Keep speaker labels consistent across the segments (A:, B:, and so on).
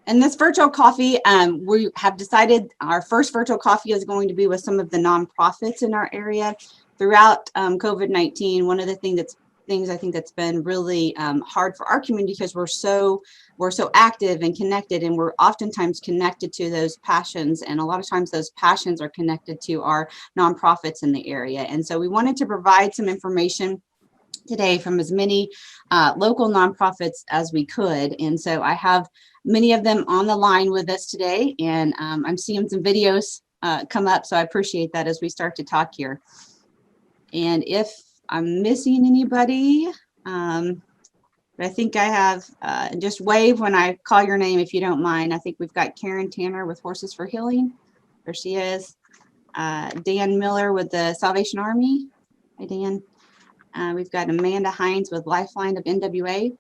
A: And this virtual coffee, we have decided our first virtual coffee is going to be with some of the nonprofits in our area. Throughout COVID-19, one of the things I think that's been really hard for our community, because we're so active and connected, and we're oftentimes connected to those passions, and a lot of times those passions are connected to our nonprofits in the area. And so we wanted to provide some information today from as many local nonprofits as we could. And so I have many of them on the line with us today, and I'm seeing some videos come up, so I appreciate that as we start to talk here. And if I'm missing anybody, but I think I have, just wave when I call your name if you don't mind. I think we've got Karen Tanner with Horses for Healing. There she is. Dan Miller with the Salvation Army. Hi, Dan. We've got Amanda Hines with Lifeline of NWA.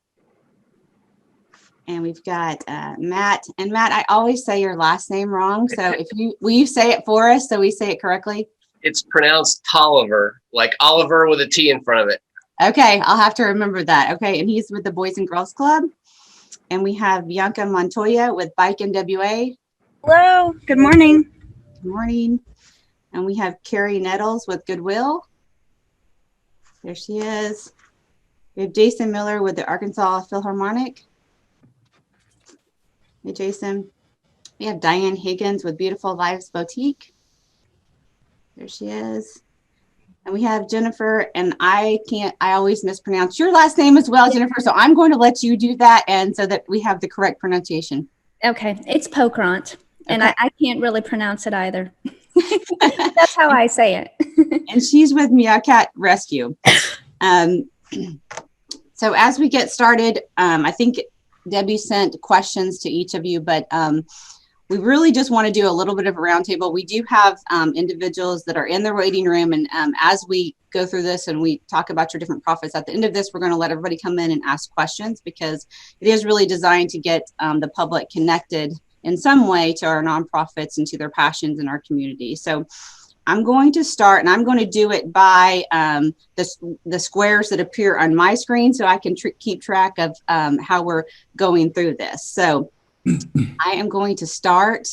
A: And we've got Matt. And Matt, I always say your last name wrong. So will you say it for us so we say it correctly?
B: It's pronounced Tolliver, like Oliver with a T in front of it.
A: Okay, I'll have to remember that. Okay, and he's with the Boys and Girls Club. And we have Bianca Montoya with BikeNWA.
C: Hello, good morning.
A: Good morning. And we have Carrie Nettles with Goodwill. There she is. We have Jason Miller with the Arkansas Philharmonic. Hey, Jason. We have Diane Higgins with Beautiful Lives Boutique. There she is. And we have Jennifer, and I always mispronounce your last name as well, Jennifer. So I'm going to let you do that, and so that we have the correct pronunciation.
C: Okay, it's Pokrant, and okay. I can't really pronounce it either. That's how I say it.
A: And she's with Meowcat Rescue. So as we get started, I think Debbie sent questions to each of you, but we really just want to do a little bit of a roundtable. We do have individuals that are in the waiting room, and as we go through this and we talk about your different profits, at the end of this, we're going to let everybody come in and ask questions, because it is really designed to get the public connected in some way to our nonprofits and to their passions in our community. So I'm going to start, and I'm going to do it by the squares that appear on my screen, so I can keep track of how we're going through this. So I am going to start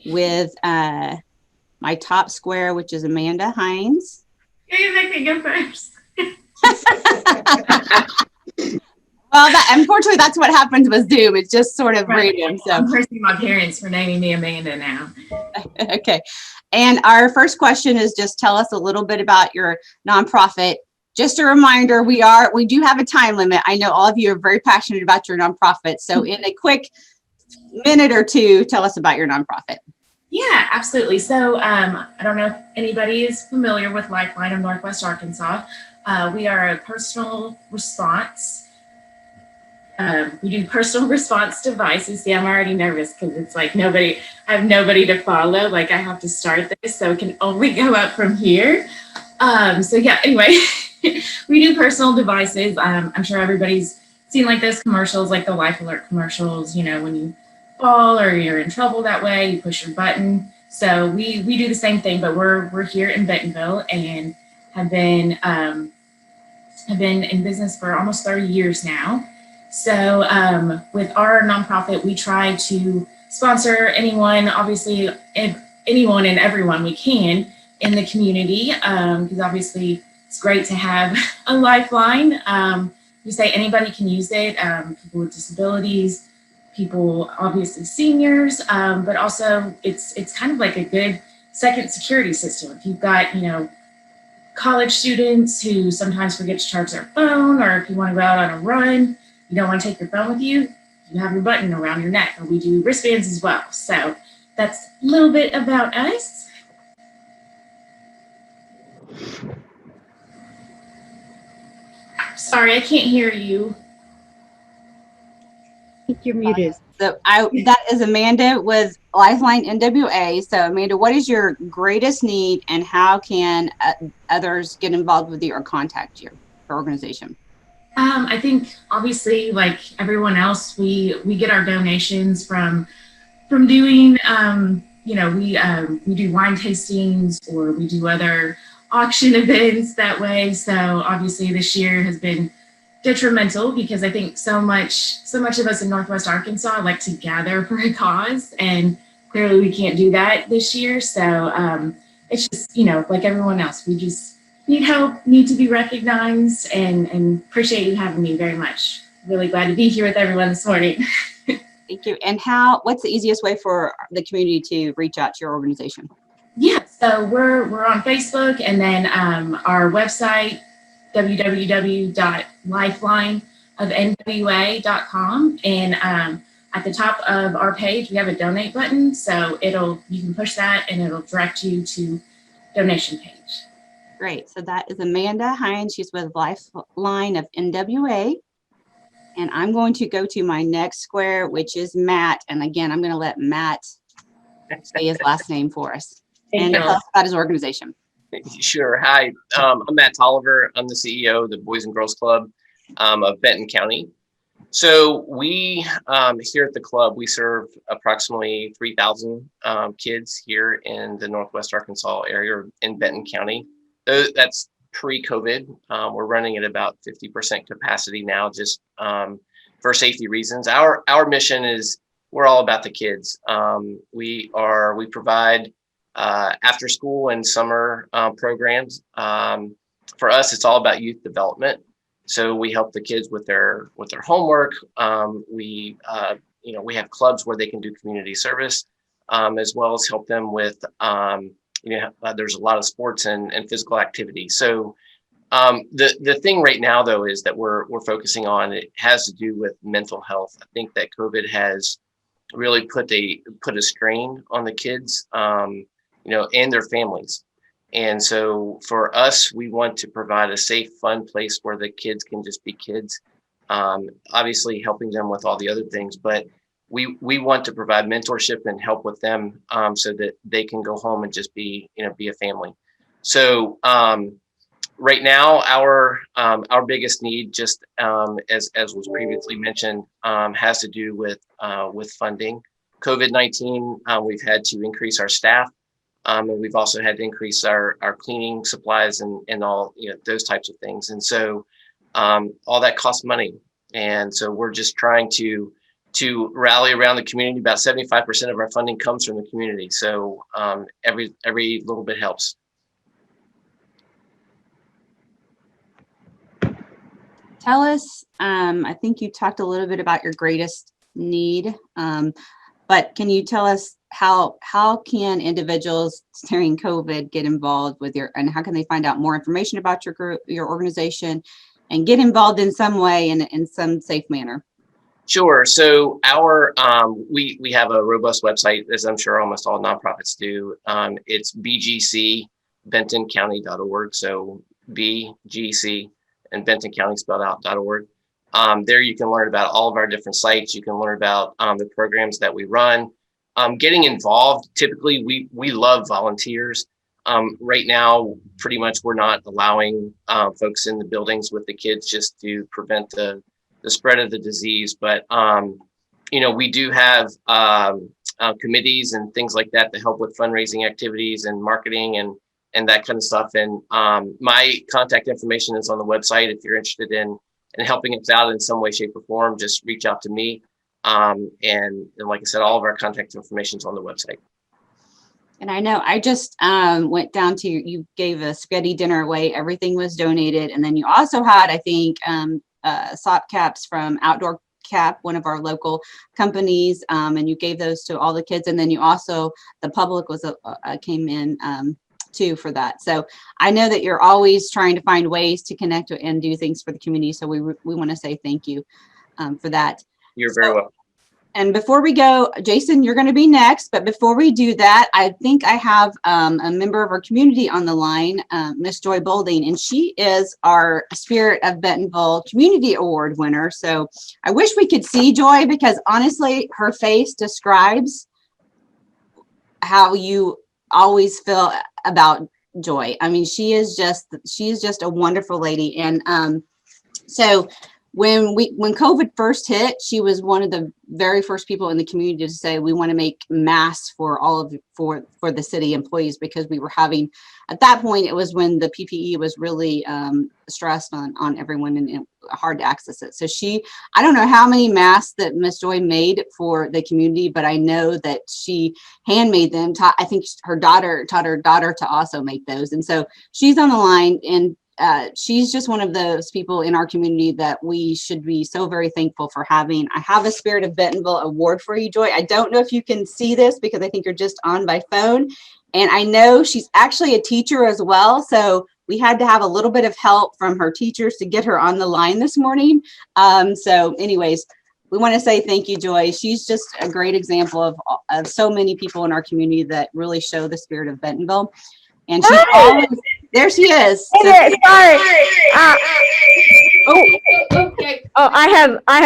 A: with my top square, which is Amanda Hines.
D: You make me go first.
A: Well, unfortunately, that's what happens with Zoom. It's just sort of random. So
D: I'm cursing my parents for naming me Amanda now.
A: Okay. And our first question is just tell us a little bit about your nonprofit. Just a reminder, we do have a time limit. I know all of you are very passionate about your nonprofit. So in a quick minute or two, tell us about your nonprofit.
D: Yeah, absolutely. So I don't know if anybody is familiar with Lifeline of Northwest Arkansas. We are a personal response. We do personal response devices. See, I'm already nervous because it's like I have nobody to follow. Like I have to start this, so it can only go up from here. So yeah, anyway, we do personal devices. I'm sure everybody's seen like those commercials, like the Life Alert commercials, you know, when you fall or you're in trouble that way, you push your button. So we do the same thing, but we're here in Bentonville and have been in business for almost 30 years now. So with our nonprofit, we try to sponsor anyone, obviously anyone and everyone we can in the community, because obviously it's great to have a lifeline. We say anybody can use it, people with disabilities, people, obviously seniors, but also it's kind of like a good second security system. If you've got, you know, college students who sometimes forget to charge their phone, or if you want to go out on a run, you don't want to take your phone with you, you have your button around your neck, or we do wristbands as well. So that's a little bit about us. Sorry, I can't hear you.
C: I think you're muted.
A: So that is Amanda with Lifeline NWA. So Amanda, what is your greatest need, and how can others get involved with you or contact your organization?
D: I think obviously, like everyone else, we get our donations from doing, you know, we do wine tastings, or we do other auction events that way. So obviously this year has been detrimental because I think so much of us in Northwest Arkansas like to gather for a cause, and clearly we can't do that this year. So it's just, like everyone else, we just need help, need to be recognized, and appreciate you having me very much. Really glad to be here with everyone this morning.
A: Thank you. And what's the easiest way for the community to reach out to your organization?
D: Yeah, so we're on Facebook, and then our website, www.lifelineofnwa.com, and at the top of our page we have a donate button, so you can push that and it'll direct you to donation page.
A: Great. So that is Amanda Hines. She's with Lifeline of NWA. And I'm going to go to my next square, which is Matt. And again, I'm going to let Matt say his last name for us and tell us about his organization.
B: Sure. Hi, I'm Matt Tolliver. I'm the CEO of the Boys and Girls Club of Benton County. So we here at the club, we serve approximately 3,000 kids here in the Northwest Arkansas area in Benton County. That's pre-COVID. We're running at about 50% capacity now, just for safety reasons. Our mission is we're all about the kids. We provide after school and summer programs. For us, it's all about youth development. So we help the kids with their homework. We have clubs where they can do community service, as well as help them with there's a lot of sports and physical activity. So the thing right now, though, is that we're focusing on, it has to do with mental health. I think that COVID has really put a strain on the kids, and their families. And so for us, we want to provide a safe, fun place where the kids can just be kids, obviously helping them with all the other things, but we want to provide mentorship and help with them so that they can go home and just be a family. So right now, our biggest need, just as was previously mentioned, has to do with funding. COVID-19, we've had to increase our staff, and we've also had to increase our cleaning supplies and all those types of things. And so all that costs money, and so we're just trying to rally around the community. About 75% of our funding comes from the community, so every little bit helps.
A: Tell us, I think you talked a little bit about your greatest need, but can you tell us how can individuals during COVID get involved with and how can they find out more information about your group, your organization, and get involved in some way in some safe manner?
B: Sure. So we have a robust website, as I'm sure almost all nonprofits do. It's bgcbentoncounty.org. So BGC and Benton County spelled out.org. There you can learn about all of our different sites. You can learn about the programs that we run. Getting involved, typically we love volunteers. Right now, pretty much we're not allowing folks in the buildings with the kids just to prevent the spread of the disease. But, we do have committees and things like that to help with fundraising activities and marketing and that kind of stuff. And my contact information is on the website. If you're interested in helping us out in some way, shape, or form, just reach out to me. And like I said, all of our contact information is on the website.
A: And I know I just went down to, you gave a spaghetti dinner away, everything was donated. And then you also had, I think, sock caps from Outdoor Cap, one of our local companies, and you gave those to all the kids. And then you also, the public was came in too for that. So I know that you're always trying to find ways to connect and do things for the community. So we want to say thank you for that.
B: You're very welcome.
A: And before we go, Jason, you're going to be next. But before we do that, I think I have a member of our community on the line, Miss Joy Bolding, and she is our Spirit of Bentonville Community Award winner. So I wish we could see Joy, because honestly, her face describes how you always feel about Joy. I mean, she is just a wonderful lady. And so when COVID first hit, she was one of the very first people in the community to say we want to make masks for for the city employees, because we were having, at that point, it was when the PPE was really stressed on everyone and hard to access it. So I don't know how many masks that Miss Joy made for the community, but I know that she handmade them. I think her daughter taught her daughter to also make those. And so she's on the line, and she's just one of those people in our community that we should be so very thankful for having. I have a Spirit of Bentonville award for you, Joy. I don't know if you can see this because I think you're just on by phone. And I know she's actually a teacher as well. So we had to have a little bit of help from her teachers to get her on the line this morning. So anyways, we want to say thank you, Joy. She's just a great example of so many people in our community that really show the spirit of Bentonville. And she's always, there she is. So,
E: sorry. I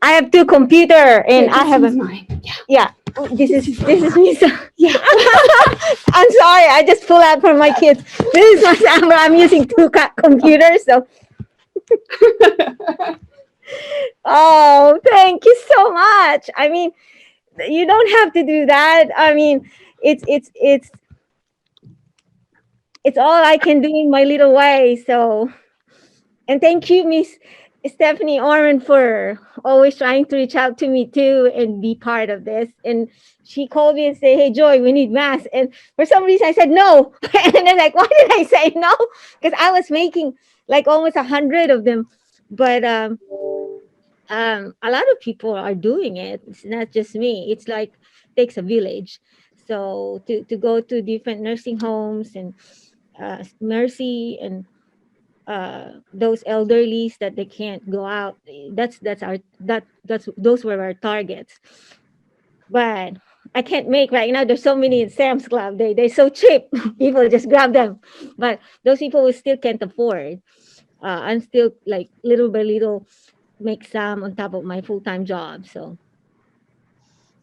E: have two computer, and I have
A: mine.
E: yeah. This is me. So, yeah. I'm sorry. I just pull out for my kids. This is my camera. I'm using two computers. So. Oh, thank you so much. I mean, you don't have to do that. I mean, it's all I can do in my little way. So, and thank you, Miss Stephanie Orman, for always trying to reach out to me too and be part of this. And she called me and said, "Hey, Joy, we need masks." And for some reason I said no. And then like, why did I say no? Because I was making like almost 100 of them. But a lot of people are doing it. It's not just me. It's like takes a village. So to go to different nursing homes and Mercy and those elderlies that they can't go out. Those were our targets. But I can't make right now. There's so many in Sam's Club. They're so cheap. People just grab them. But those people who still can't afford, I'm still like little by little make some on top of my full-time job. So.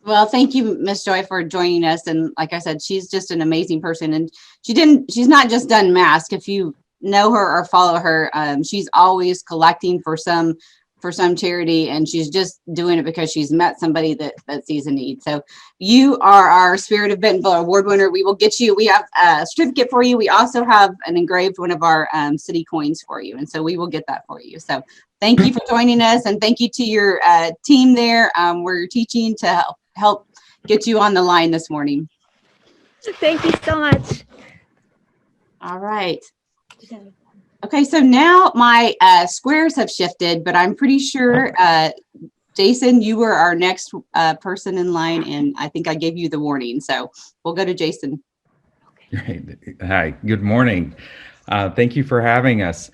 A: Well, thank you, Miss Joy, for joining us. And like I said, she's just an amazing person. And she's not just done masks. If you know her or follow her, she's always collecting for some charity, and she's just doing it because she's met somebody that sees a need. So you are our Spirit of Bentonville award winner. We will get you, we have a certificate for you. We also have an engraved one of our city coins for you. And so we will get that for you. So thank you for joining us, and thank you to your team there where you're teaching to help get you on the line this morning.
E: Thank you so much.
A: All right. Okay, so now my squares have shifted, but I'm pretty sure, Jason, you were our next person in line, and I think I gave you the warning. So we'll go to Jason.
F: Great. Hi, good morning. Thank you for having us.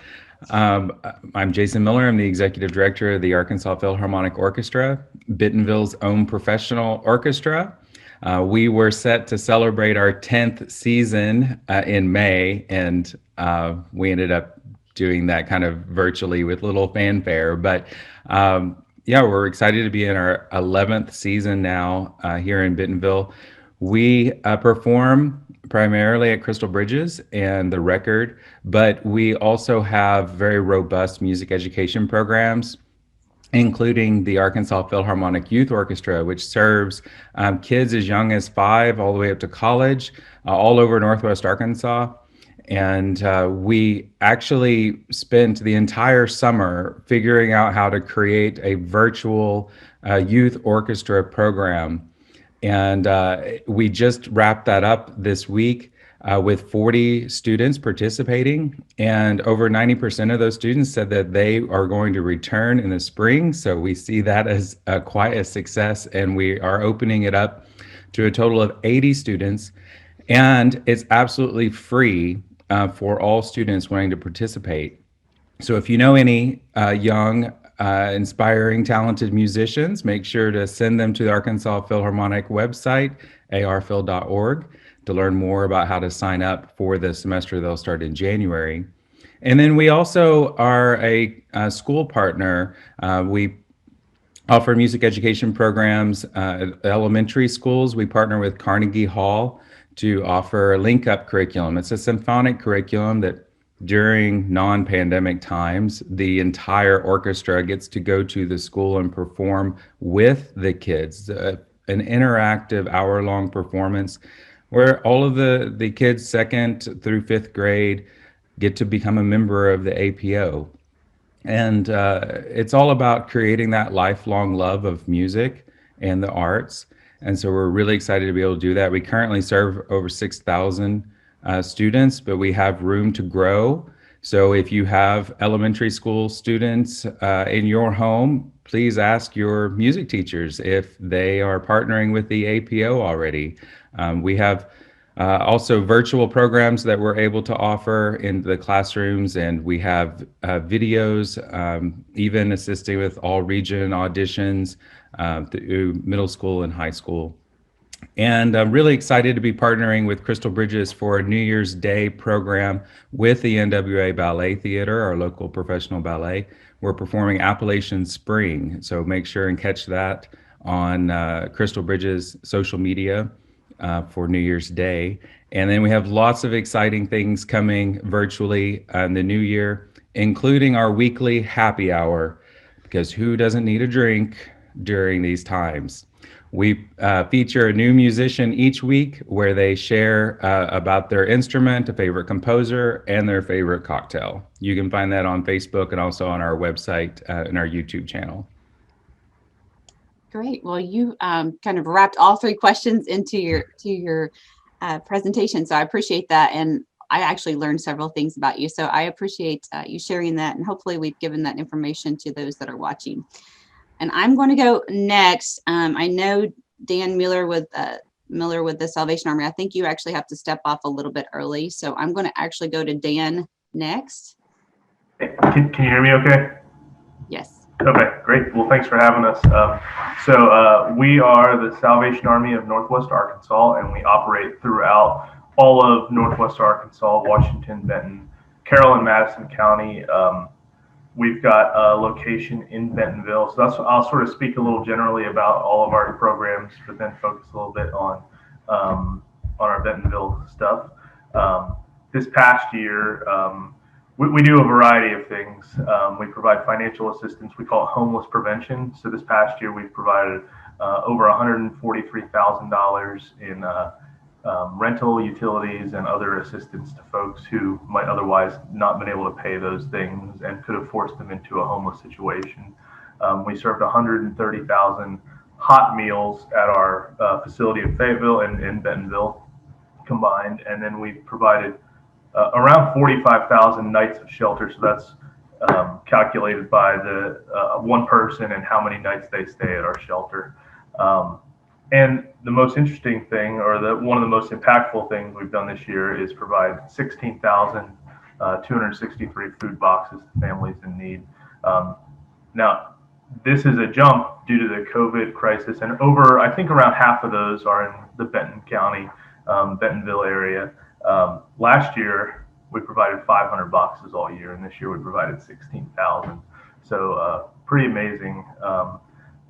F: I'm Jason Miller. I'm the executive director of the Arkansas Philharmonic Orchestra, Bentonville's own professional orchestra. We were set to celebrate our 10th season in May, and we ended up doing that kind of virtually with little fanfare. But yeah, we're excited to be in our 11th season now here in Bentonville. We perform primarily at Crystal Bridges and the Record, but we also have very robust music education programs, including the Arkansas Philharmonic Youth Orchestra, which serves kids as young as 5 all the way up to college, all over Northwest Arkansas. And we actually spent the entire summer figuring out how to create a virtual youth orchestra program. And we just wrapped that up this week with 40 students participating, and over 90% of those students said that they are going to return in the spring. So we see that as quite a success, and we are opening it up to a total of 80 students, and it's absolutely free for all students wanting to participate. So if you know any young, inspiring, talented musicians, make sure to send them to the Arkansas Philharmonic website, arphil.org, to learn more about how to sign up for the semester they'll start in January. And then we also are a school partner. We offer music education programs at elementary schools. We partner with Carnegie Hall to offer a link-up curriculum. It's a symphonic curriculum that during non-pandemic times, the entire orchestra gets to go to the school and perform with the kids, an interactive hour-long performance where all of the kids 2nd through 5th grade get to become a member of the APO. And it's all about creating that lifelong love of music and the arts. And so we're really excited to be able to do that. We currently serve over 6,000 students, but we have room to grow. So if you have elementary school students in your home, please ask your music teachers if they are partnering with the APO already. We have also virtual programs that we're able to offer in the classrooms, and we have videos, even assisting with all region auditions through middle school and high school. And I'm really excited to be partnering with Crystal Bridges for a New Year's Day program with the NWA Ballet Theater, our local professional ballet. We're performing Appalachian Spring, so make sure and catch that on Crystal Bridges' social media for New Year's Day. And then we have lots of exciting things coming virtually in the new year, including our weekly happy hour, because who doesn't need a drink during these times? We feature a new musician each week where they share about their instrument, a favorite composer, and their favorite cocktail. You can find that on Facebook and also on our website and our YouTube channel.
A: Great. Well, you kind of wrapped all 3 questions into your presentation, so I appreciate that. And I actually learned several things about you, so I appreciate you sharing that. And hopefully we've given that information to those that are watching. And I'm going to go next. I know Dan Miller with the Salvation Army. I think you actually have to step off a little bit early, so I'm going to actually go to Dan next.
G: Can you hear me okay?
A: Yes.
G: Okay, great. Well, thanks for having us. We are the Salvation Army of Northwest Arkansas, and we operate throughout all of Northwest Arkansas, Washington, Benton, Carroll, and Madison County. We've got a location in Bentonville, so I'll sort of speak a little generally about all of our programs, but then focus a little bit on our Bentonville stuff. This past year, we do a variety of things. We provide financial assistance. We call it homeless prevention. So this past year, we've provided over $143,000 in rental, utilities, and other assistance to folks who might otherwise not been able to pay those things and could have forced them into a homeless situation. We served 130,000 hot meals at our facility in Fayetteville and in Bentonville combined, and then we provided around 45,000 nights of shelter. So that's calculated by the one person and how many nights they stay at our shelter. And the most interesting thing, or one of the most impactful things we've done this year, is provide 16,263 food boxes to families in need. Now, this is a jump due to the COVID crisis, and I think around half of those are in the Benton County, Bentonville area. Last year, we provided 500 boxes all year, and this year we provided 16,000. So pretty amazing,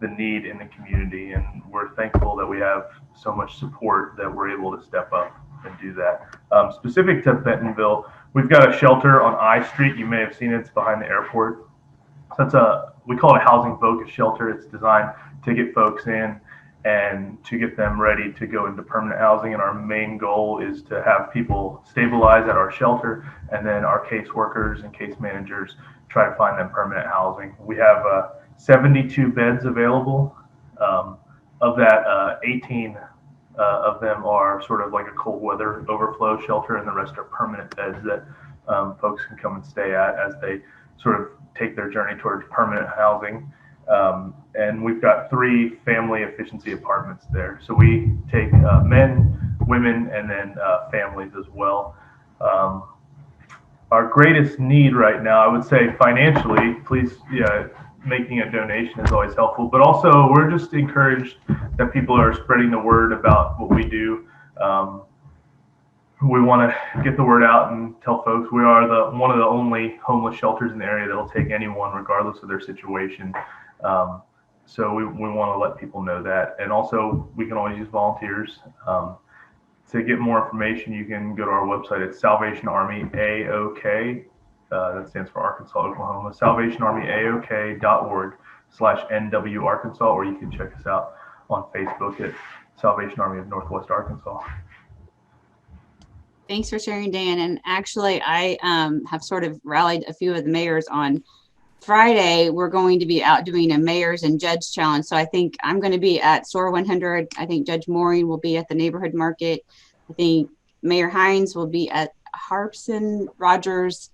G: the need in the community, and we're thankful that we have so much support that we're able to step up and do that. Specific to Bentonville, we've got a shelter on I Street. You may have seen it. It's behind the airport. So we call it a housing focused shelter. It's designed to get folks in and to get them ready to go into permanent housing. And our main goal is to have people stabilize at our shelter, and then our caseworkers and case managers try to find them permanent housing. We have 72 beds available. Of that, 18 of them are sort of like a cold weather overflow shelter, and the rest are permanent beds that folks can come and stay at as they sort of take their journey towards permanent housing. And we've got 3 family efficiency apartments there. So we take men, women, and then families as well. Our greatest need right now, I would say financially, please, making a donation is always helpful, but also we're just encouraged that people are spreading the word about what we do. We want to get the word out and tell folks we are one of the only homeless shelters in the area that will take anyone regardless of their situation. So we want to let people know that. And also we can always use volunteers. to get more information, you can go to our website. It's Salvation Army AOK. That stands for Arkansas, Oklahoma. SalvationArmyAOK.org/NW Arkansas, or you can check us out on Facebook at Salvation Army of Northwest Arkansas.
A: Thanks for sharing, Dan. And actually, I have sort of rallied a few of the mayors on Friday. We're going to be out doing a mayors and judge challenge. So I think I'm going to be at Store 100. I think Judge Maureen will be at the neighborhood market. I think Mayor Hines will be at Harpson Rogers.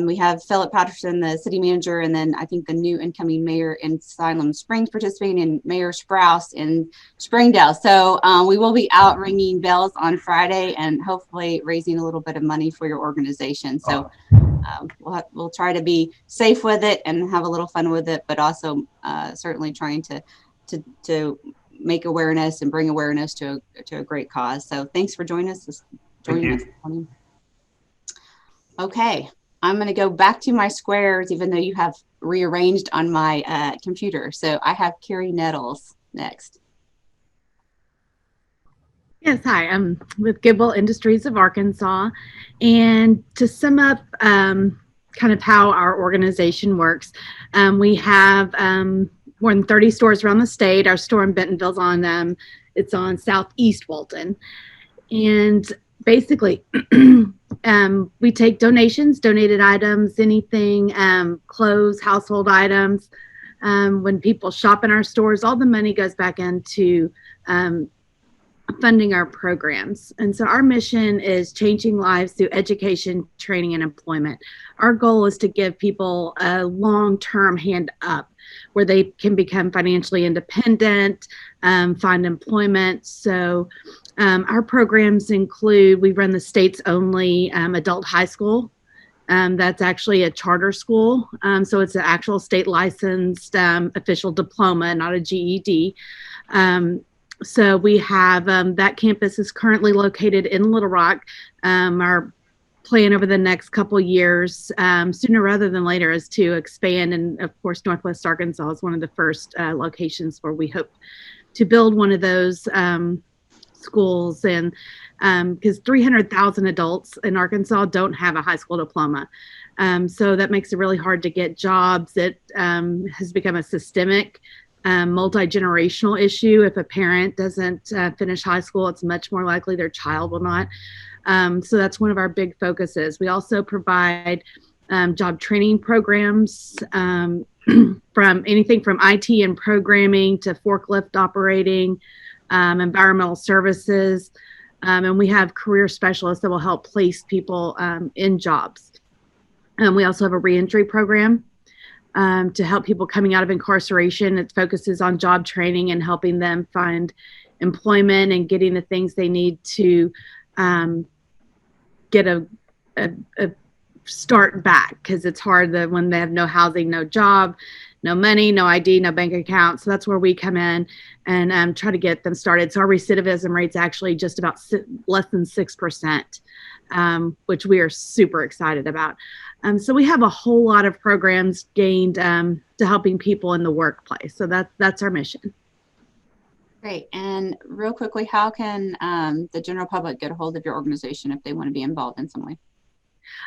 A: We have Philip Patterson, the city manager, and then I think the new incoming mayor in Siloam Springs participating, and Mayor Sprouse in Springdale. So we will be out ringing bells on Friday and hopefully raising a little bit of money for your organization. So we'll try to be safe with it and have a little fun with it, but also certainly trying to make awareness and bring awareness to a great cause. So thanks for joining us this morning. Okay. I'm going to go back to my squares, even though you have rearranged on my computer. So I have Carrie Nettles next.
H: Yes, hi, I'm with Goodwill Industries of Arkansas. And to sum up kind of how our organization works, we have more than 30 stores around the state. Our store in Bentonville's on, it's on Southeast Walton. And basically, we take donations, donated items, anything, clothes, household items. When people shop in our stores, all the money goes back into funding our programs. And so our mission is changing lives through education, training, and employment. Our goal is to give people a long-term hand up where they can become financially independent, find employment. So our programs include, we run the state's only adult high school. That's actually a charter school. So it's an actual state licensed official diploma, not a GED. So we have that campus is currently located in Little Rock. Our plan over the next couple years, sooner rather than later, is to expand. And of course, Northwest Arkansas is one of the first locations where we hope to build one of those schools. And because 300,000 adults in Arkansas don't have a high school diploma. So that makes it really hard to get jobs. It has become a systemic multi-generational issue. If a parent doesn't finish high school, it's much more likely their child will not. So that's one of our big focuses. We also provide job training programs from anything from IT and programming to forklift operating, environmental services, and we have career specialists that will help place people in jobs. We also have a reentry program to help people coming out of incarceration. It focuses on job training and helping them find employment and getting the things they need to get a start back, because it's hard when they have no housing, no job, no money, no ID, no bank account. So that's where we come in and try to get them started. So our recidivism rate's actually just about less than 6%, which we are super excited about. So we have a whole lot of programs gained to helping people in the workplace. So that's our mission.
A: Great. And real quickly, how can the general public get a hold of your organization if they want to be involved in some way?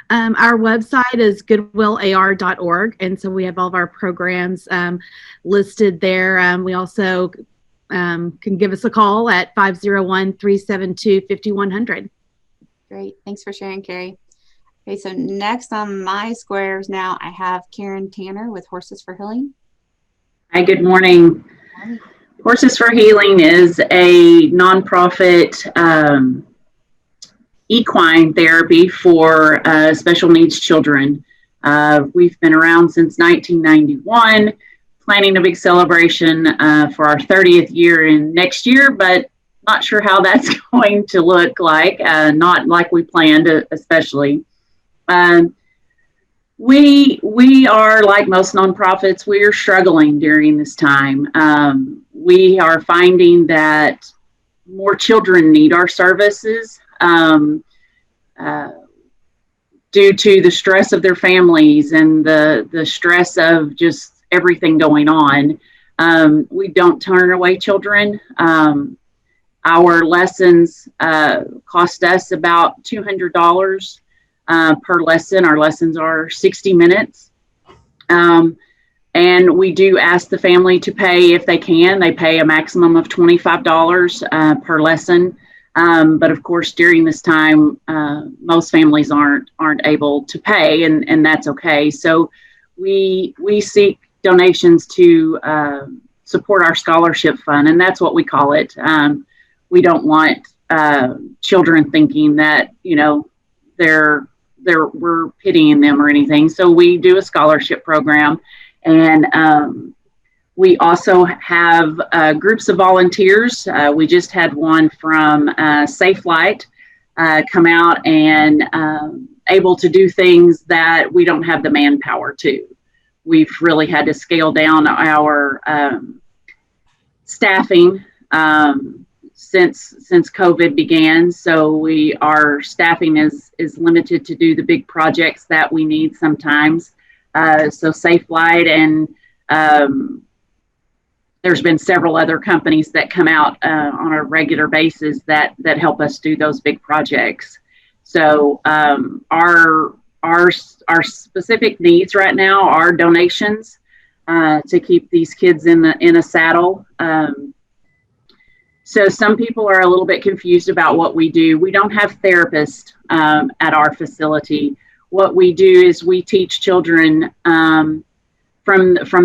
H: Our website is goodwillar.org. And so we have all of our programs listed there. We also can give us a call at 501-372-5100.
A: Great. Thanks for sharing, Carrie. Okay, so next on my squares now, I have Karen Tanner with Horses for Healing.
I: Hi, good morning. Horses for Healing is a nonprofit equine therapy for special needs children. We've been around since 1991, planning a big celebration for our 30th year in next year, but not sure how that's going to look like, not like we planned, especially. We are, like most nonprofits, we are struggling during this time. We are finding that more children need our services due to the stress of their families and the stress of just everything going on. We don't turn away children. Our lessons cost us about $200 per lesson. Our lessons are 60 minutes. And we do ask the family to pay if they can. They pay a maximum of $25 per lesson. But of course, during this time, most families aren't able to pay, and that's okay. So we seek donations to support our scholarship fund, and that's what we call it. We don't want children thinking that we're pitying them or anything. So we do a scholarship program, and we also have groups of volunteers. We just had one from Safe Light come out and able to do things that we don't have the manpower to. We've really had to scale down our staffing since COVID began. So our staffing is limited to do the big projects that we need sometimes. So Safe Light and there's been several other companies that come out on a regular basis that help us do those big projects. So our specific needs right now are donations to keep these kids in a saddle. So some people are a little bit confused about what we do. We don't have therapists at our facility. What we do is we teach children from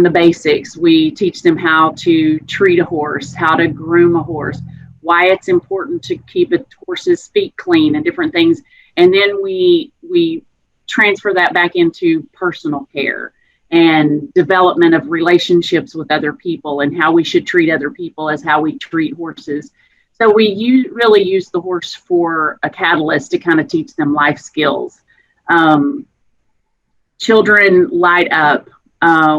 I: the basics. We teach them how to treat a horse, how to groom a horse, why it's important to keep a horse's feet clean and different things. And then we transfer that back into personal care and development of relationships with other people, and how we should treat other people as how we treat horses. So we really use the horse for a catalyst to kind of teach them life skills. Children light up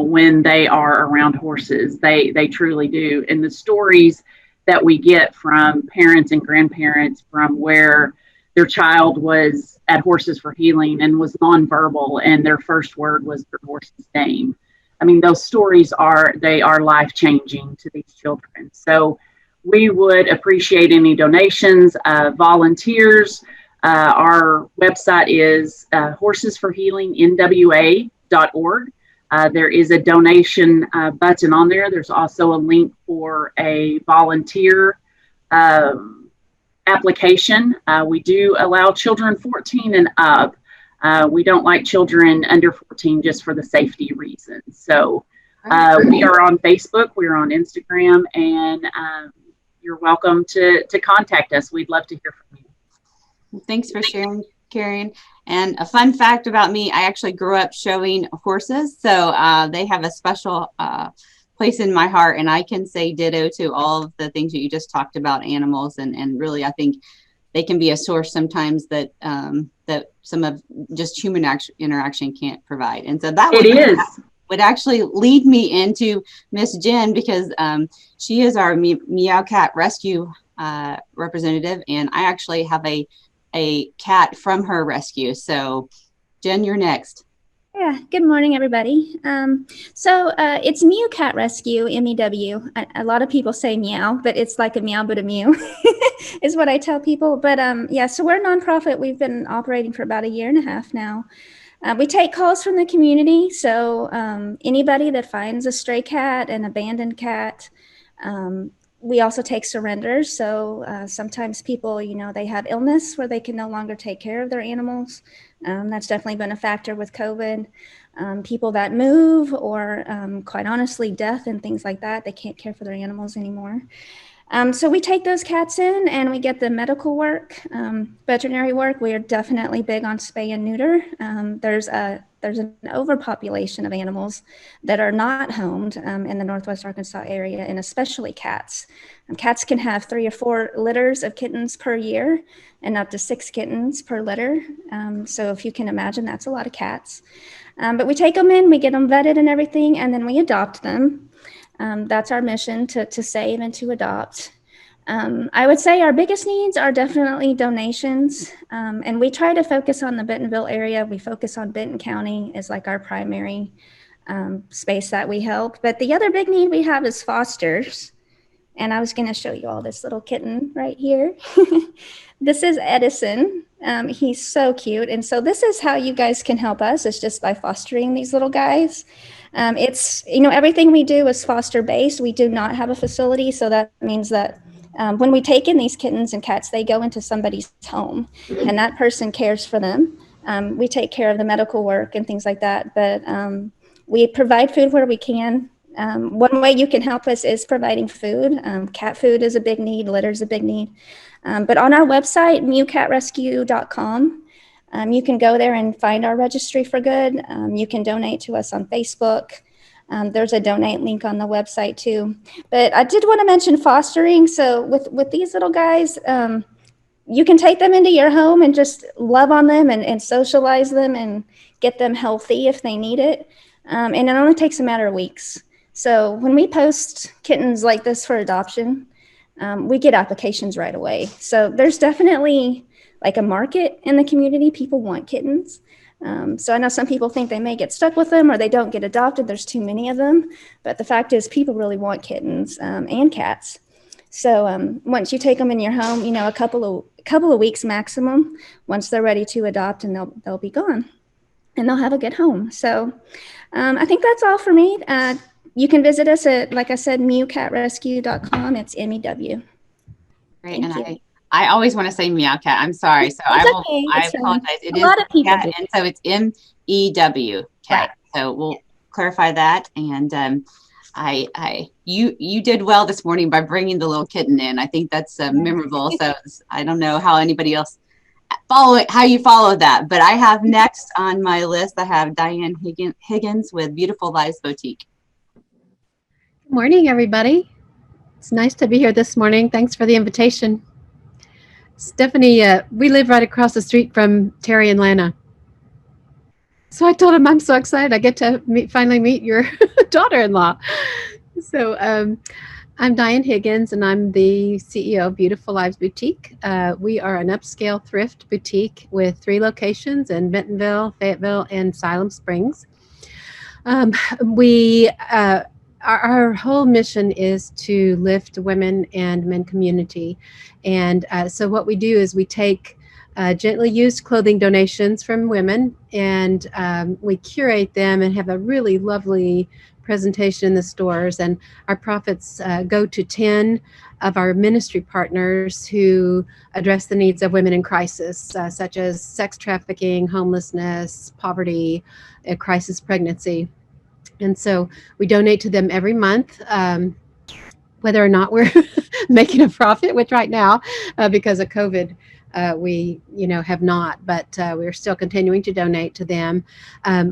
I: when they are around horses. They truly do. And the stories that we get from parents and grandparents from where their child was at Horses for Healing and was nonverbal, and their first word was their horse's name. I mean, those stories are life-changing to these children. So we would appreciate any donations, volunteers. Our website is horsesforhealingnwa.org. There is a donation button on there. There's also a link for a volunteer application. We do allow children 14 and up. We don't like children under 14 just for the safety reasons. So we are on Facebook, we're on Instagram, and you're welcome to contact us. We'd love to hear from you.
A: Thanks for sharing, Karen. And a fun fact about me, I actually grew up showing horses. So they have a special place in my heart, and I can say ditto to all of the things that you just talked about, animals, and really I think they can be a source sometimes that that some of just human interaction can't provide. And so that would actually lead me into Miss Jen, because she is our Meow Cat Rescue representative, and I actually have a cat from her rescue. So Jen, you're next.
C: Yeah, good morning, everybody. So it's Meow Cat Rescue, MEW. A lot of people say meow, but it's like a meow, but a mew is what I tell people. But yeah, so we're a nonprofit. We've been operating for about 1.5 years now. We take calls from the community. So anybody that finds a stray cat, an abandoned cat, we also take surrenders. So sometimes people, they have illness where they can no longer take care of their animals. That's definitely been a factor with COVID. People that move, or quite honestly, death and things like that, they can't care for their animals anymore. So we take those cats in and we get the medical work, veterinary work. We are definitely big on spay and neuter. There's an overpopulation of animals that are not homed in the Northwest Arkansas area, and especially cats. Cats can have 3 or 4 litters of kittens per year and up to 6 kittens per litter. So if you can imagine, that's a lot of cats. But we take them in, we get them vetted and everything, and then we adopt them. That's our mission, to save and to adopt. I would say our biggest needs are definitely donations. And we try to focus on the Bentonville area. We focus on Benton County as like our primary space that we help. But the other big need we have is fosters. And I was going to show you all this little kitten right here. This is Edison. He's so cute. And so this is how you guys can help us. It's just by fostering these little guys. It's, everything we do is foster based. We do not have a facility. So that means that when we take in these kittens and cats, they go into somebody's home and that person cares for them. We take care of the medical work and things like that. But we provide food where we can. One way you can help us is providing food. Cat food is a big need, litter is a big need. But on our website, mewcatrescue.com, you can go there and find our registry for good. You can donate to us on Facebook. There's a donate link on the website too. But I did want to mention fostering. So with these little guys, you can take them into your home and just love on them and socialize them and get them healthy if they need it. And it only takes a matter of weeks. So when we post kittens like this for adoption, we get applications right away. So there's definitely like a market in the community. People want kittens. So I know some people think they may get stuck with them or they don't get adopted. There's too many of them. But the fact is people really want kittens and cats. So once you take them in your home, a couple of weeks maximum, once they're ready to adopt, and they'll be gone and they'll have a good home. So I think that's all for me. You can visit us at, like I said, mewcatrescue.com. It's MEW.
A: Great. And I always want to say meow cat. I'm sorry. So I apologize. It is
C: a lot of people
A: cat, and so it's MEW cat. Right. So we'll clarify that. And you did well this morning by bringing the little kitten in. I think that's memorable. So I don't know how anybody else how you follow that, but I have next on my list, I have Diane Higgins with Beautiful Lives Boutique.
J: Good morning, everybody. It's nice to be here this morning. Thanks for the invitation. Stephanie, we live right across the street from Terry and Lana. So I told him I'm so excited I get to finally meet your daughter-in-law. So I'm Diane Higgins, and I'm the CEO of Beautiful Lives Boutique. We are an upscale thrift boutique with 3 locations in Bentonville, Fayetteville, and Siloam Springs. Our whole mission is to lift women and men community. And so what we do is we take gently used clothing donations from women, and we curate them and have a really lovely presentation in the stores. And our profits go to 10 of our ministry partners who address the needs of women in crisis, such as sex trafficking, homelessness, poverty, crisis pregnancy. And so we donate to them every month, whether or not we're making a profit, which right now, because of COVID, we have not, but we're still continuing to donate to them.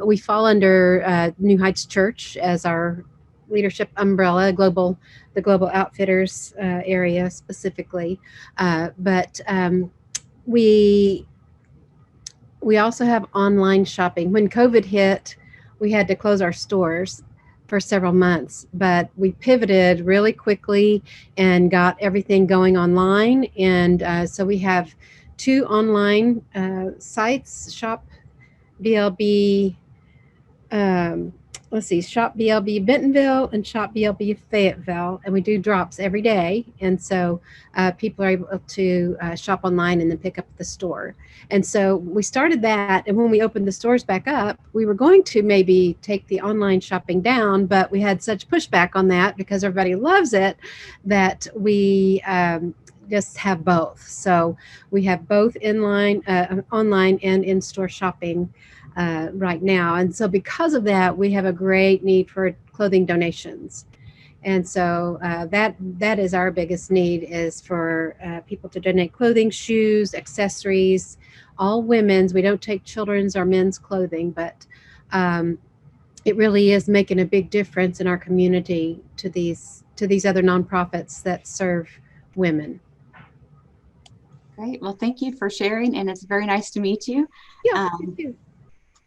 J: We fall under New Heights Church as our leadership umbrella, the Global Outfitters area specifically. But we also have online shopping. When COVID hit, we had to close our stores for several months, but we pivoted really quickly and got everything going online. And so we have 2 online sites, Shop BLB, Shop BLB Bentonville and Shop BLB Fayetteville, and we do drops every day. And so people are able to shop online and then pick up at the store. And so we started that, and when we opened the stores back up, we were going to maybe take the online shopping down, but we had such pushback on that because everybody loves it that we just have both. So we have both online and in-store shopping right now. And so because of that, we have a great need for clothing donations. And so that is our biggest need, is for people to donate clothing, shoes, accessories, all women's. We don't take children's or men's clothing, but it really is making a big difference in our community to these other nonprofits that serve women.
A: Great. Well, thank you for sharing, and it's very nice to meet you.
J: Yeah, thank you.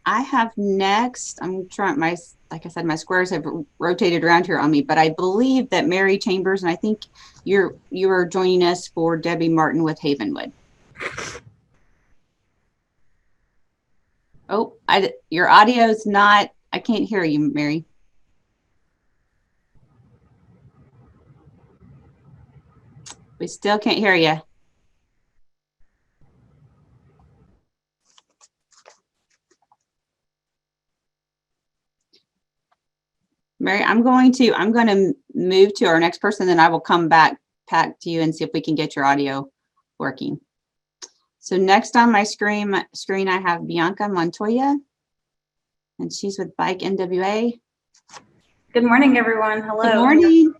A: I have next, I'm trying, like I said, my squares have rotated around here on me, but I believe that Mary Chambers, and I think you are joining us for Debbie Martin with Havenwood. Oh, your audio is not, I can't hear you, Mary. We still can't hear you. Mary, I'm going to move to our next person, then I will come back to you and see if we can get your audio working. So next on my screen I have Bianca Montoya, and she's with BikeNWA.
K: Good morning, everyone. Hello.
A: Good morning.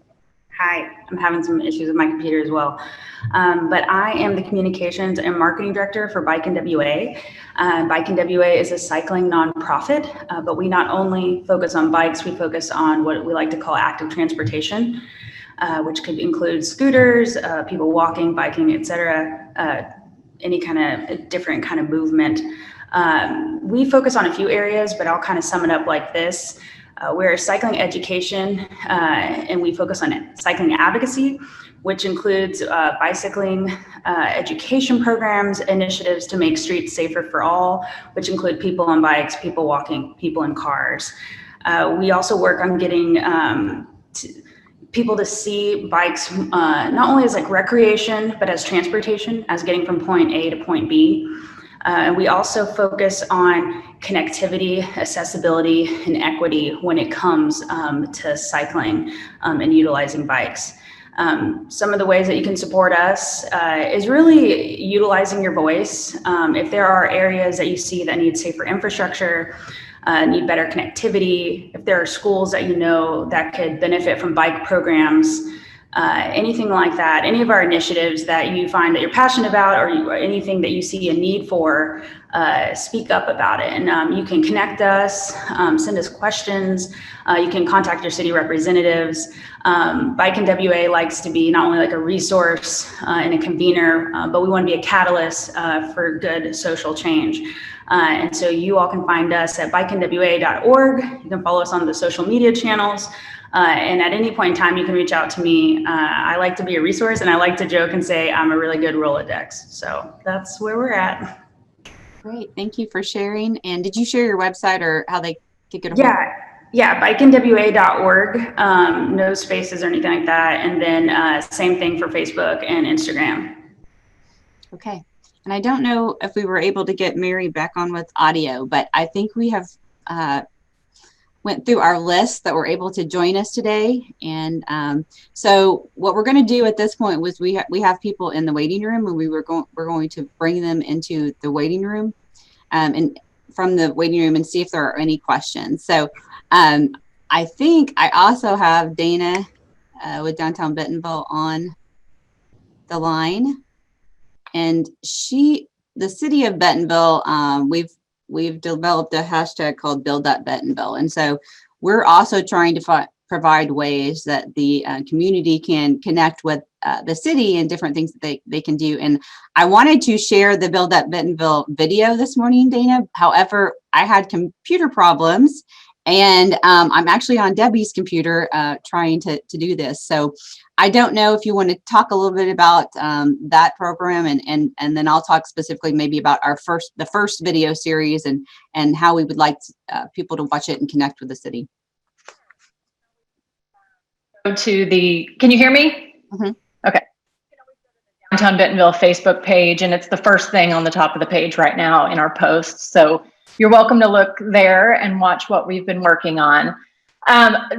K: Hi, I'm having some issues with my computer as well. But I am the communications and marketing director for BikeNWA. BikeNWA is a cycling nonprofit, but we not only focus on bikes, we focus on what we like to call active transportation, which could include scooters, people walking, biking, etc., any kind of different kind of movement. We focus on a few areas, but I'll kind of sum it up like this. We're cycling education, and we focus on cycling advocacy, which includes bicycling education programs, initiatives to make streets safer for all, which include people on bikes, people walking, people in cars. We also work on getting people to see bikes not only as like recreation, but as transportation, as getting from point A to point B. And we also focus on connectivity, accessibility, and equity when it comes to cycling and utilizing bikes. Some of the ways that you can support us is really utilizing your voice. If there are areas that you see that need safer infrastructure, need better connectivity, if there are schools that you know that could benefit from bike programs, anything like that, any of our initiatives that you find that you're passionate about, or anything that you see a need for, speak up about it. And you can connect us, send us questions. You can contact your city representatives. BikeNWA likes to be not only like a resource and a convener, but we want to be a catalyst for good social change. And so you all can find us at bikenwa.org. You can follow us on the social media channels. And at any point in time, you can reach out to me. I like to be a resource, and I like to joke and say I'm a really good Rolodex. So that's where we're at.
A: Great. Thank you for sharing. And did you share your website or how they could get a
K: hold? Yeah, bikenwa.org. No spaces or anything like that. And then same thing for Facebook and Instagram.
A: Okay. And I don't know if we were able to get Mary back on with audio, but I think we have went through our list that were able to join us today. And so what we're going to do at this point was we have people in the waiting room, and we're going to bring them into the waiting room and from the waiting room and see if there are any questions. So I think I also have Dana with Downtown Bentonville on the line. And the city of Bentonville, we've developed a hashtag called Build Up Bentonville. And so we're also trying to provide ways that the community can connect with the city and different things that they can do. And I wanted to share the Build Up Bentonville video this morning, Dana. However, I had computer problems, and I'm actually on Debbie's computer trying to do this. So I don't know if you want to talk a little bit about that program, and then I'll talk specifically maybe about the first video series and how we would like people to watch it and connect with the city.
L: Go to can you hear me?
A: Mm-hmm.
L: Okay. Downtown Bentonville Facebook page, and it's the first thing on the top of the page right now in our posts. So you're welcome to look there and watch what we've been working on.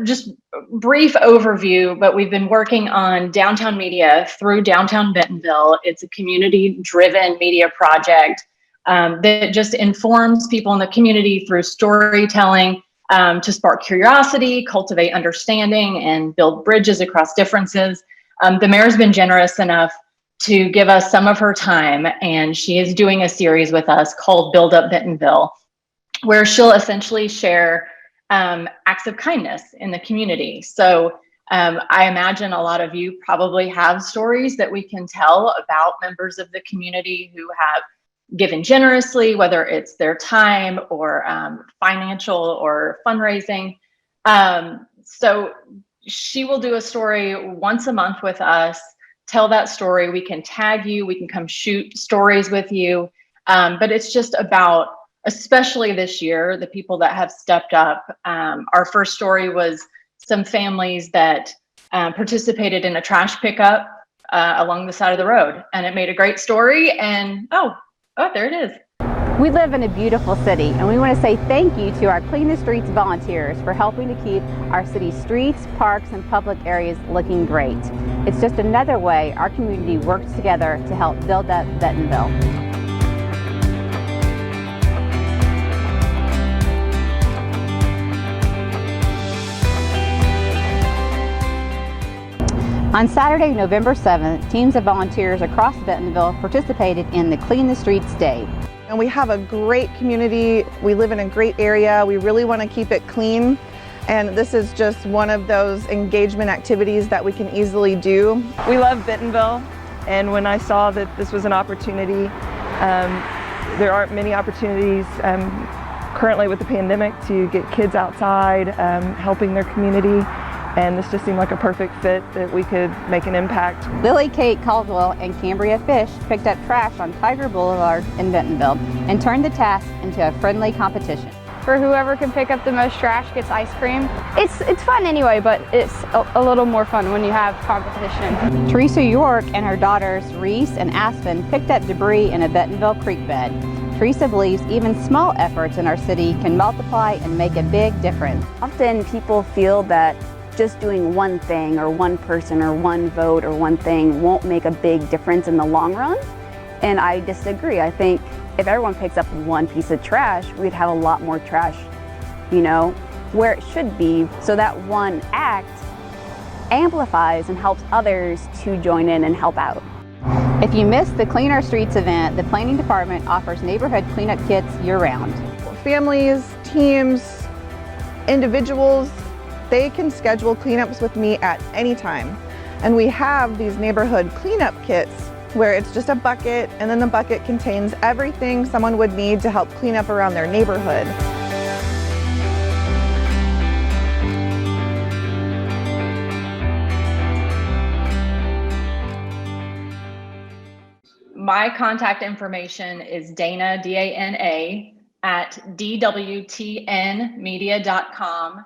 L: Just brief overview, but we've been working on downtown media through Downtown Bentonville. It's a community-driven media project that just informs people in the community through storytelling to spark curiosity, cultivate understanding, and build bridges across differences. The mayor's been generous enough to give us some of her time, and she is doing a series with us called Build Up Bentonville, where she'll essentially share acts of kindness in the community. So I imagine a lot of you probably have stories that we can tell about members of the community who have given generously, whether it's their time or financial or fundraising. So she will do a story once a month with us, tell that story. We can tag you, we can come shoot stories with you. But it's just about, especially this year, the people that have stepped up. Our first story was some families that participated in a trash pickup along the side of the road. And it made a great story. And oh, there it is.
M: We live in a beautiful city, and we want to say thank you to our Clean the Streets volunteers for helping to keep our city's streets, parks, and public areas looking great. It's just another way our community works together to help build up Bentonville. On Saturday, November 7th, teams of volunteers across Bentonville participated in the Clean the Streets Day.
N: And we have a great community. We live in a great area. We really want to keep it clean. And this is just one of those engagement activities that we can easily do.
O: We love Bentonville. And when I saw that this was an opportunity, there aren't many opportunities currently with the pandemic to get kids outside, helping their community. And this just seemed like a perfect fit that we could make an impact.
M: Lily Kate Caldwell and Cambria Fish picked up trash on Tiger Boulevard in Bentonville and turned the task into a friendly competition.
P: For whoever can pick up the most trash gets ice cream. It's fun anyway, but it's a little more fun when you have competition.
M: Teresa York and her daughters Reese and Aspen picked up debris in a Bentonville creek bed. Teresa believes even small efforts in our city can multiply and make a big difference.
Q: Often people feel that just doing one thing or one person or one vote or one thing won't make a big difference in the long run. And I disagree. I think if everyone picks up one piece of trash, we'd have a lot more trash, where it should be. So that one act amplifies and helps others to join in and help out.
M: If you missed the Clean Our Streets event, the planning department offers neighborhood cleanup kits year-round.
N: Families, teams, individuals, they can schedule cleanups with me at any time. And we have these neighborhood cleanup kits where it's just a bucket, and then the bucket contains everything someone would need to help clean up around their neighborhood.
L: My contact information is Dana, D-A-N-A, at dwtnmedia.com.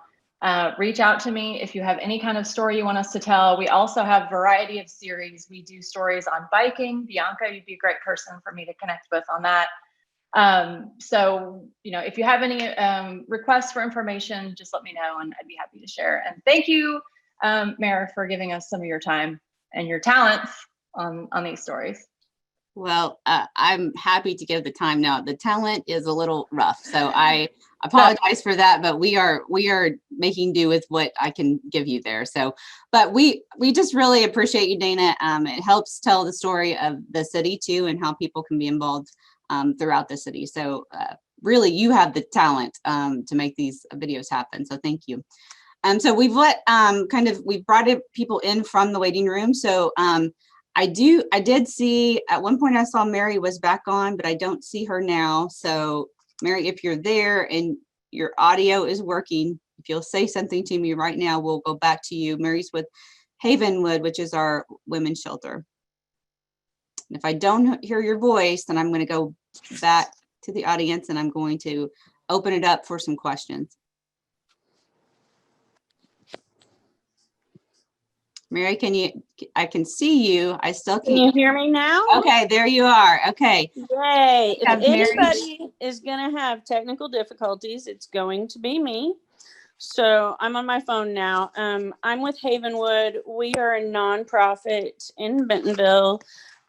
L: Reach out to me if you have any kind of story you want us to tell. We also have a variety of series. We do stories on biking. Bianca, you'd be a great person for me to connect with on that. So, if you have any requests for information, just let me know and I'd be happy to share. And thank you, Mayor, for giving us some of your time and your talents on these stories.
A: Well, I'm happy to give the time now. The talent is a little rough, so I apologize for that, but we are making do with what I can give you there. So, but we just really appreciate you, Dana. It helps tell the story of the city too, and how people can be involved throughout the city. So really, you have the talent to make these videos happen. So thank you. So we've we brought people in from the waiting room. So I did see at one point I saw Mary was back on, but I don't see her now. So Mary, if you're there and your audio is working, if you'll say something to me right now, we'll go back to you. Mary's with Havenwood, which is our women's shelter. And if I don't hear your voice, then I'm going to go back to the audience and I'm going to open it up for some questions. Mary, I can see you. I still can't.
R: Can you hear me now?
A: Okay, there you are. Okay.
R: Yay. If anybody is going to have technical difficulties, it's going to be me. So I'm on my phone now. I'm with Havenwood. We are a nonprofit in Bentonville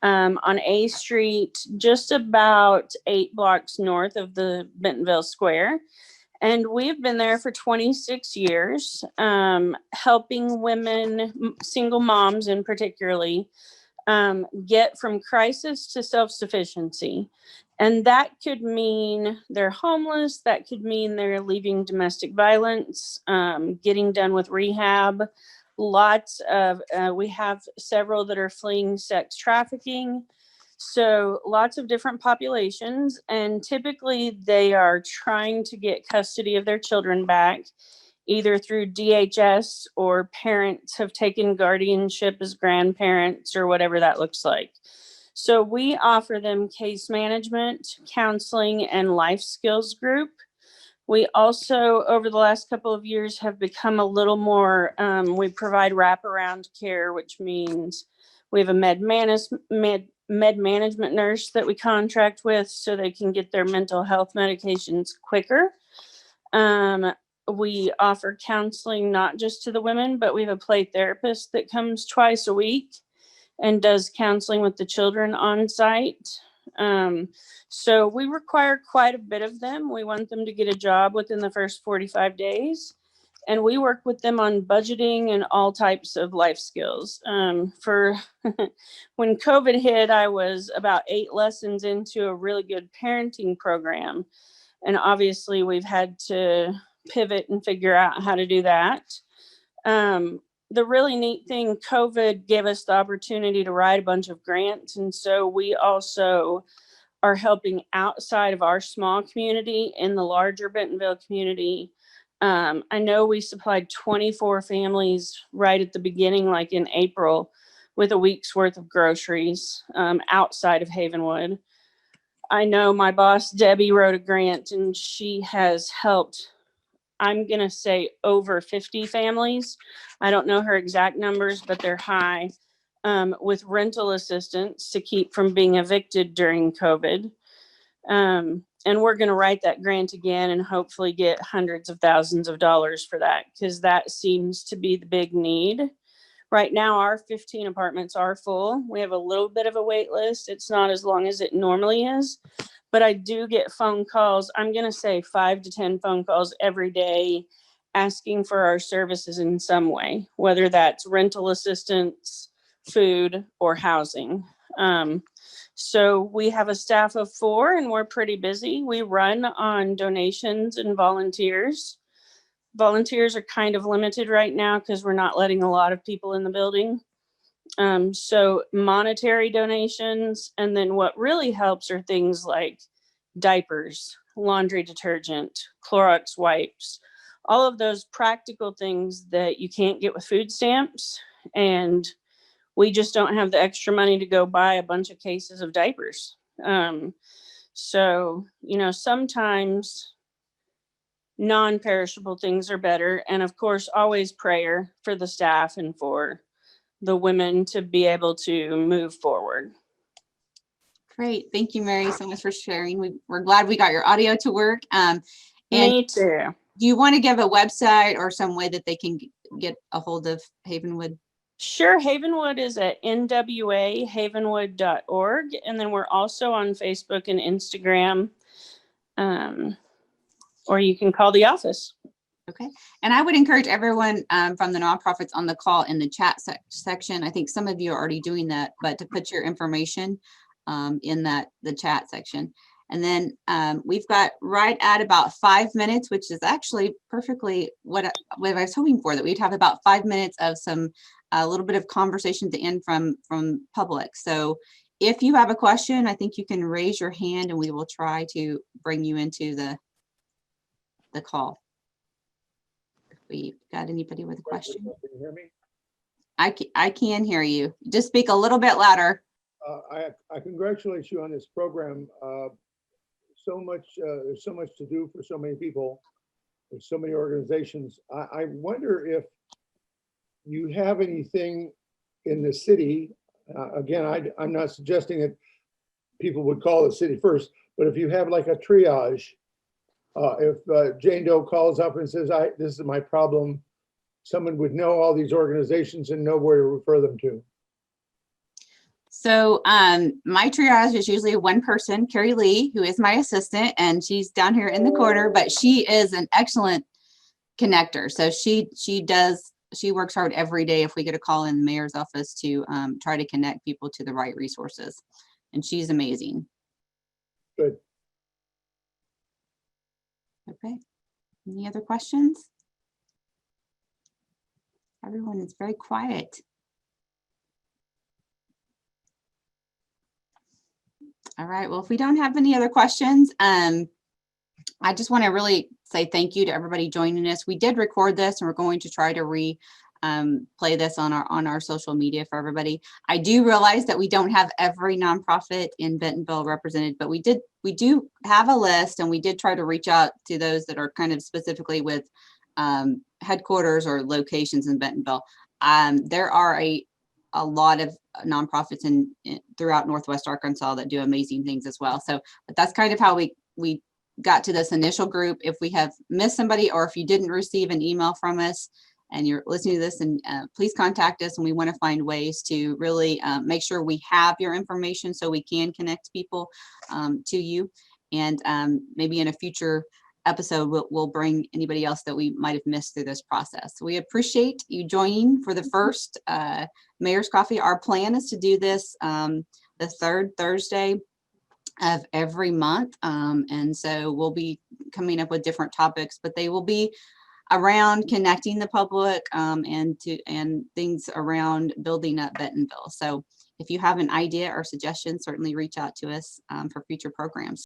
R: on A Street, just about 8 blocks north of the Bentonville Square. And we've been there for 26 years, helping women, single moms in particularly, get from crisis to self-sufficiency. And that could mean they're homeless. That could mean they're leaving domestic violence, getting done with rehab. We have several that are fleeing sex trafficking. So lots of different populations, and typically they are trying to get custody of their children back, either through DHS or parents have taken guardianship as grandparents or whatever that looks like. So we offer them case management, counseling, and life skills group. We also, over the last couple of years, have become a little more, we provide wraparound care, which means We have a med management nurse that we contract with so they can get their mental health medications quicker. We offer counseling not just to the women, but we have a play therapist that comes twice a week and does counseling with the children on site. So we require quite a bit of them. We want them to get a job within the first 45 days. And we work with them on budgeting and all types of life skills. For when COVID hit, I was about 8 lessons into a really good parenting program. And obviously we've had to pivot and figure out how to do that. The really neat thing, COVID gave us the opportunity to write a bunch of grants. And so we also are helping outside of our small community in the larger Bentonville community. I know we supplied 24 families right at the beginning, like in April, with a week's worth of groceries outside of Havenwood. I know my boss, Debbie, wrote a grant and she has helped, I'm going to say, over 50 families. I don't know her exact numbers, but they're high, with rental assistance to keep from being evicted during COVID. And we're going to write that grant again and hopefully get hundreds of thousands of dollars for that, because that seems to be the big need. Right now, our 15 apartments are full. We have a little bit of a wait list. It's not as long as it normally is, but I do get phone calls. I'm going to say 5 to 10 phone calls every day asking for our services in some way, whether that's rental assistance, food, or housing. So we have a staff of 4 and we're pretty busy. We run on donations and volunteers. Volunteers are kind of limited right now because we're not letting a lot of people in the building. So monetary donations, and then what really helps are things like diapers, laundry detergent, Clorox wipes, all of those practical things that you can't get with food stamps. And we just don't have the extra money to go buy a bunch of cases of diapers. So, sometimes non-perishable things are better. And of course, always prayer for the staff and for the women to be able to move forward.
A: Great. Thank you, Mary, so much for sharing. We're glad we got your audio to work. And
R: Me too.
A: Do you want to give a website or some way that they can get a hold of Havenwood?
R: Sure. Havenwood is at NWA, havenwood.org. And then we're also on Facebook and Instagram. Or you can call the office.
A: Okay. And I would encourage everyone from the nonprofits on the call in the chat section. I think some of you are already doing that, but to put your information in the chat section. And then we've got right at about 5 minutes, which is actually perfectly what I was hoping for, that we'd have about 5 minutes of a little bit of conversation to end from public. So if you have a question, I think you can raise your hand and we will try to bring you into the call. If we got anybody with a question.
S: Can you hear me?
A: I can hear you. Just speak a little bit louder.
S: I congratulate you on this program. There's so much to do for so many people. There's so many organizations. I wonder if you have anything in the city. Again, I'm not suggesting that people would call the city first, but if you have like a triage, if Jane Doe calls up and says, this is my problem, someone would know all these organizations and know where to refer them to.
A: So my triage is usually one person, Carrie Lee, who is my assistant, and she's down here in the corner, but she is an excellent connector. So she works hard every day if we get a call in the mayor's office to try to connect people to the right resources. And she's amazing.
S: Good.
A: Okay. Any other questions? Everyone is very quiet. All right. Well, if we don't have any other questions, I just want to really say thank you to everybody joining us. We did record this and we're going to try to play this on our social media for everybody. I do realize that we don't have every nonprofit in Bentonville represented, but we do have a list, and we did try to reach out to those that are kind of specifically with headquarters or locations in Bentonville. There are a lot of nonprofits throughout Northwest Arkansas that do amazing things as well. So, but that's kind of how we got to this initial group. If we have missed somebody, or if you didn't receive an email from us and you're listening to this, and please contact us, and we want to find ways to really make sure we have your information so we can connect people to you. And maybe in a future episode, we'll bring anybody else that we might have missed through this process. So we appreciate you joining for the first Mayor's Coffee. Our plan is to do this the third Thursday of every month. And so we'll be coming up with different topics, but they will be around connecting the public and things around building up Bentonville. So if you have an idea or suggestion, certainly reach out to us for future programs.